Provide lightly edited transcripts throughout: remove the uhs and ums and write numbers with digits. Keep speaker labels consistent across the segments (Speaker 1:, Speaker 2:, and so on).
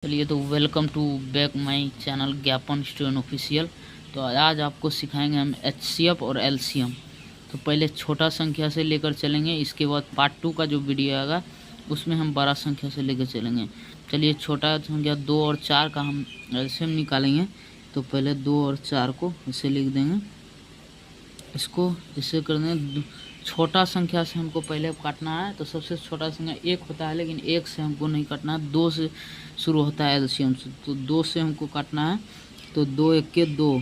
Speaker 1: चलिए तो welcome to back my channel Gyapan student official. तो आज आपको सिखाएंगे हम एचसीएफ और एलसीएम। तो पहले छोटा संख्या से लेकर चलेंगे, इसके बाद पार्ट 2 का जो वीडियो आएगा उसमें हम बड़ा संख्या से लेकर चलेंगे। चलिए छोटा संख्या 2 और 4 का हम एलसीएम निकालेंगे। तो पहले 2 और 4 को इसे लिख देंगे, इसको इसे कर देंगे। छोटा संख्या से हमको पहले काटना है, तो सबसे छोटा संख्या 1 होता है, लेकिन 1 से हमको नहीं काटना है, 2 से शुरू होता है एलसीएम से। तो 2 से हमको काटना है। तो 2 1 के 2,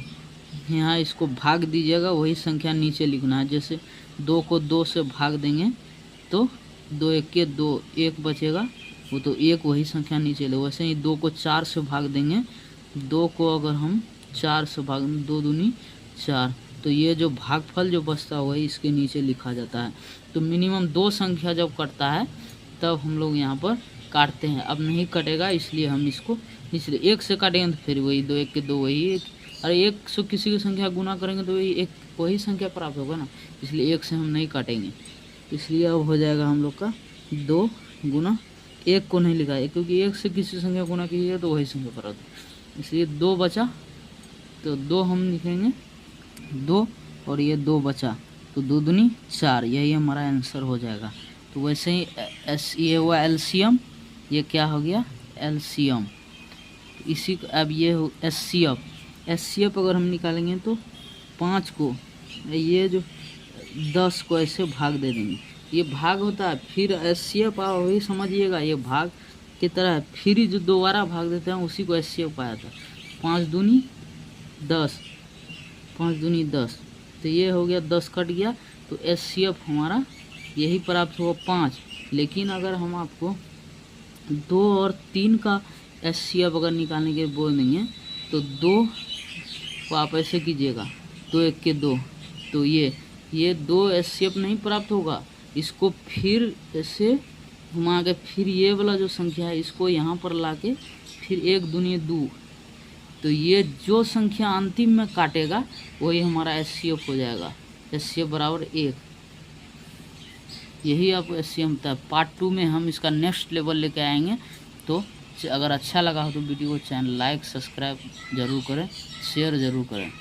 Speaker 1: यहाँ इसको भाग दीजिएगा, वही संख्या नीचे लिखना है। जैसे 2 को 2 से भाग देंगे तो 2 1 के 2, 1 बचेगा, वो तो 1 वही संख्या नीचे ले। वैसे ही 2 को 4 से भाग देंगे, 2 को अगर हम 4 से भाग देंगे, 2 दूनी 4, तो ये जो भागफल जो बचता है वही इसके नीचे लिखा जाता है। तो मिनिमम 2 संख्या जब कटता है तब हम लोग यहाँ पर काटते हैं। अब नहीं कटेगा, इसलिए हम इसको इसलिए 1 से काटेंगे तो फिर वही 2 1 के 2 वही 1। अरे 1 से किसी की संख्या गुना करेंगे तो वही संख्या प्राप्त होगा ना, इसलिए 1 से हम नहीं काटेंगे। इसलिए अब हो जाएगा हम लोग का 2 गुना 1 को नहीं लिखा है, क्योंकि 1 से किसी संख्या गुना कीजिएगा तो वही संख्या प्राप्त होगा। इसलिए 2 बचा, तो 2 हम लिखेंगे 2, और ये 2 बचा, तो 2 दूनी 4, यही हमारा आंसर हो जाएगा। तो वैसे ही ये हुआ एलसीएम, ये क्या हो गया एलसीएम। इसी को अब ये हो एचसीएफ अगर हम निकालेंगे तो 5 को ये जो 10 को ऐसे भाग दे देंगे, ये भाग होता है। फिर एचसीएफ वही समझिएगा, ये भाग की तरह फिर जो दोबारा भाग देते हैं उसी को एचसीएफ पाया था। 5 दूनी 10, 5 दूनी 10, तो ये हो गया 10 कट गया, तो एचसीएफ हमारा यही प्राप्त हुआ 5। लेकिन अगर हम आपको 2 और 3 का एचसीएफ अगर निकालने के बोल देंगे तो 2 को आप ऐसे कीजिएगा, 2 1 के 2, तो ये 2 एचसीएफ नहीं प्राप्त होगा। इसको फिर ऐसे घुमा के फिर ये वाला जो संख्या है इसको यहाँ पर ला के फिर 1 दूनी 2, तो ये जो संख्या अंतिम में काटेगा वही हमारा एचसीएफ हो जाएगा। एचसीएफ बराबर 1, यही आपको एचसीएफ होता है। पार्ट 2 में हम इसका नेक्स्ट लेवल लेके आएंगे। तो अगर अच्छा लगा हो तो वीडियो को चैनल लाइक सब्सक्राइब जरूर करें, शेयर ज़रूर करें।